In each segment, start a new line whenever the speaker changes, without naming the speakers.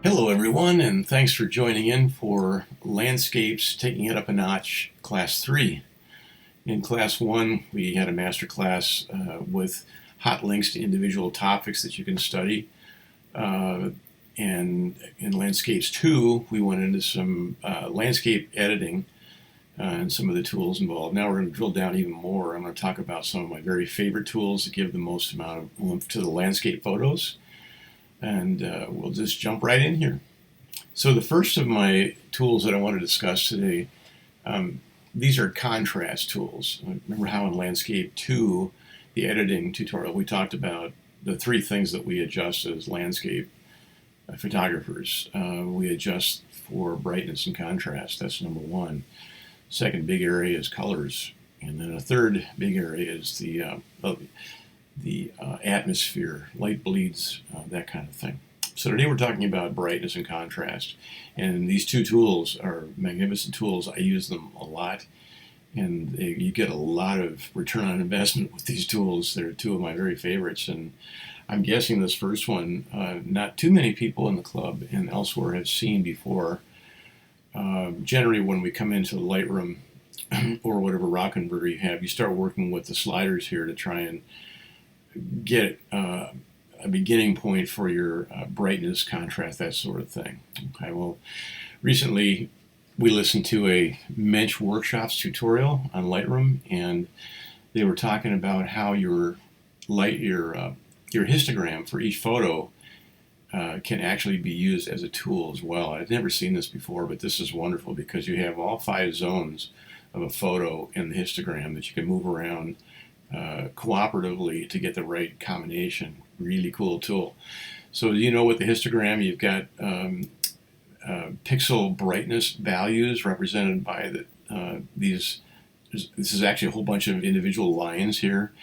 Hello everyone, and thanks for joining in for Landscapes Taking It Up a Notch Class 3. In Class 1, we had a master class with hot links to individual topics that you can study. And in Landscapes 2, we went into some landscape editing and some of the tools involved. Now we're going to drill down even more. I'm going to talk about some of my very favorite tools that give the most amount of oomph to the landscape photos. And we'll just jump right in here. So the first of my tools that I want to discuss today, these are contrast tools. Remember how in Landscape 2, the editing tutorial, we talked about the three things that we adjust as landscape photographers. We adjust for brightness and contrast. That's number one. Second big area is colors. And then a third big area is the atmosphere, light bleeds, that kind of thing. So today we're talking about brightness and contrast, and these two tools are magnificent tools. I use them a lot, and you get a lot of return on investment with these tools. They're two of my very favorites, and I'm guessing this first one, not too many people in the club and elsewhere have seen before. Generally, when we come into Lightroom or whatever raw converter you have, you start working with the sliders here to try and get a beginning point for your brightness, contrast, that sort of thing. Okay, well, recently we listened to a Mensch Workshops tutorial on Lightroom, and they were talking about how your histogram for each photo can actually be used as a tool as well. I've never seen this before, but this is wonderful because you have all 5 zones of a photo in the histogram that you can move around cooperatively to get the right combination. Really cool tool. So you know, with the histogram, you've got pixel brightness values represented by these. This is actually a whole bunch of individual lines here.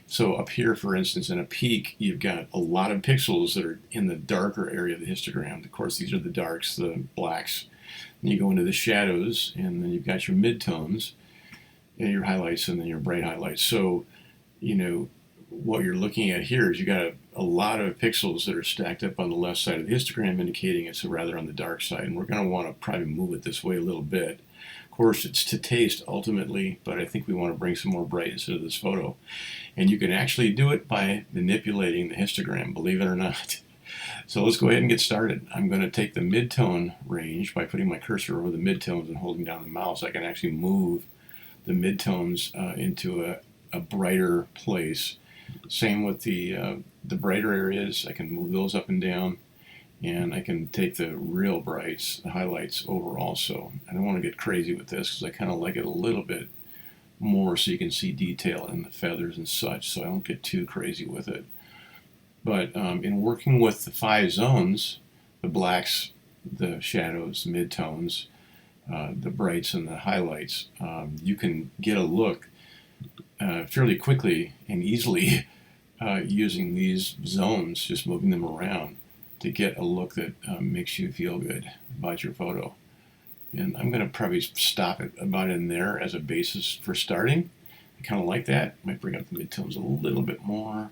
So up here, for instance, in a peak, you've got a lot of pixels that are in the darker area of the histogram. Of course, these are the darks, the blacks. Then you go into the shadows, and then you've got your midtones, and your highlights, and then your bright highlights. So you know, what you're looking at here is you got a lot of pixels that are stacked up on the left side of the histogram, indicating it's rather on the dark side. And we're going to want to probably move it this way a little bit. Of course, it's to taste ultimately, but I think we want to bring some more brightness into this photo. And you can actually do it by manipulating the histogram, believe it or not. So let's go ahead and get started. I'm going to take the midtone range by putting my cursor over the midtones and holding down the mouse. I can actually move the midtones into a brighter place. Same with the brighter areas. I can move those up and down, and I can take the real brights, the highlights, over also. I don't want to get crazy with this because I kind of like it a little bit more so you can see detail in the feathers and such, so I don't get too crazy with it. But in working with the 5 zones, the blacks, the shadows, the midtones, the brights, and the highlights, you can get a look fairly quickly and easily using these zones, just moving them around to get a look that makes you feel good about your photo. And I'm going to probably stop it about in there as a basis for starting. I kind of like that. Might bring up the midtones a little bit more,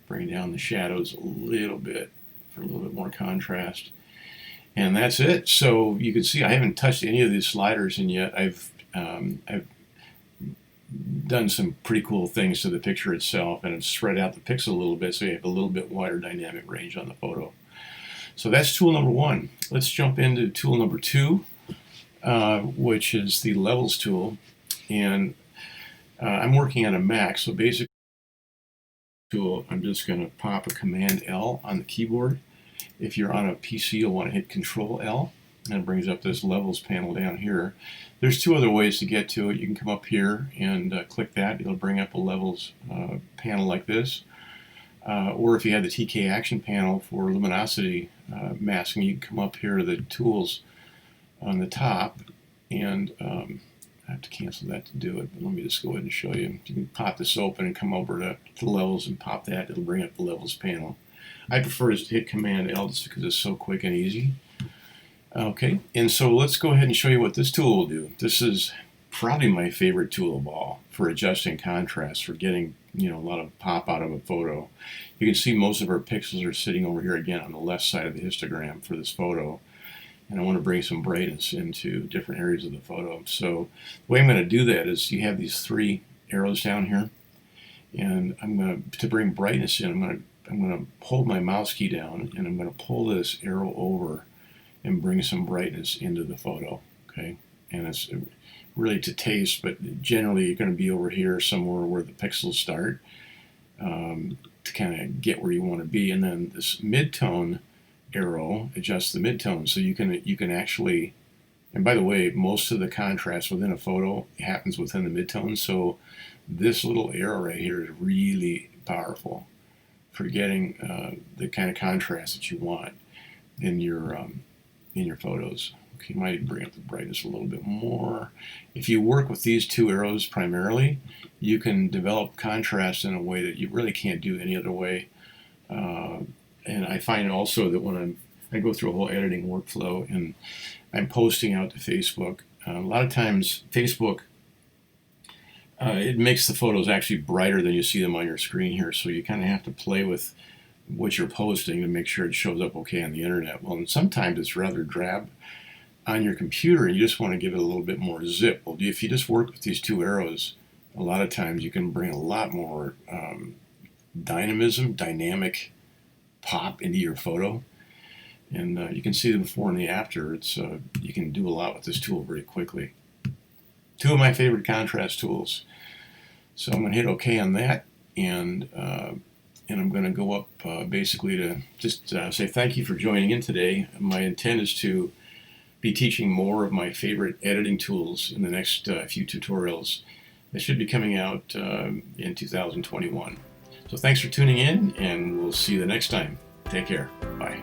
bring down the shadows a little bit for a little bit more contrast. And that's it. So you can see I haven't touched any of these sliders, and yet I've done some pretty cool things to the picture itself, and have spread out the pixel a little bit so you have a little bit wider dynamic range on the photo. So that's tool number 1. Let's jump into tool number 2, which is the levels tool. And I'm working on a Mac, so basically tool, I'm just going to pop a Command L on the keyboard. If you're on a PC, you'll want to hit Control L, and it brings up this levels panel down here. There's 2 other ways to get to it. You can come up here and click that. It'll bring up a levels panel like this. Or if you have the TK Action panel for luminosity masking, you can come up here to the tools on the top, and I have to cancel that to do it, but let me just go ahead and show you. You can pop this open and come over to the levels and pop that. It'll bring up the levels panel. I prefer to hit Command L just because it's so quick and easy. Okay, and so let's go ahead and show you what this tool will do. This is probably my favorite tool of all for adjusting contrast, for getting a lot of pop out of a photo. You can see most of our pixels are sitting over here again on the left side of the histogram for this photo. And I want to bring some brightness into different areas of the photo. So the way I'm going to do that is you have these three arrows down here, and I'm going to bring brightness in. I'm going to hold my mouse key down, and I'm going to pull this arrow over and bring some brightness into the photo. Okay, and it's really to taste, but generally you're going to be over here somewhere where the pixels start to kind of get where you want to be, and then this mid-tone arrow adjusts the mid-tone, so you can actually, and by the way, most of the contrast within a photo happens within the mid-tone, so this little arrow right here is really powerful for getting the kind of contrast that you want in your photos. Okay, you might bring up the brightness a little bit more. If you work with these two arrows primarily, you can develop contrast in a way that you really can't do any other way. And I find also that when I go through a whole editing workflow and I'm posting out to Facebook, a lot of times Facebook, it makes the photos actually brighter than you see them on your screen here. So you kind of have to play with what you're posting to make sure it shows up okay on the internet. Well, and sometimes it's rather drab on your computer and you just want to give it a little bit more zip. Well, if you just work with these two arrows, a lot of times you can bring a lot more dynamic pop into your photo, and you can see the before and the after. It's you can do a lot with this tool very quickly. Two of my favorite contrast tools. So I'm going to hit OK on that, and I'm going to go up basically to just say thank you for joining in today. My intent is to be teaching more of my favorite editing tools in the next few tutorials. They should be coming out in 2021. So thanks for tuning in, and we'll see you the next time. Take care. Bye.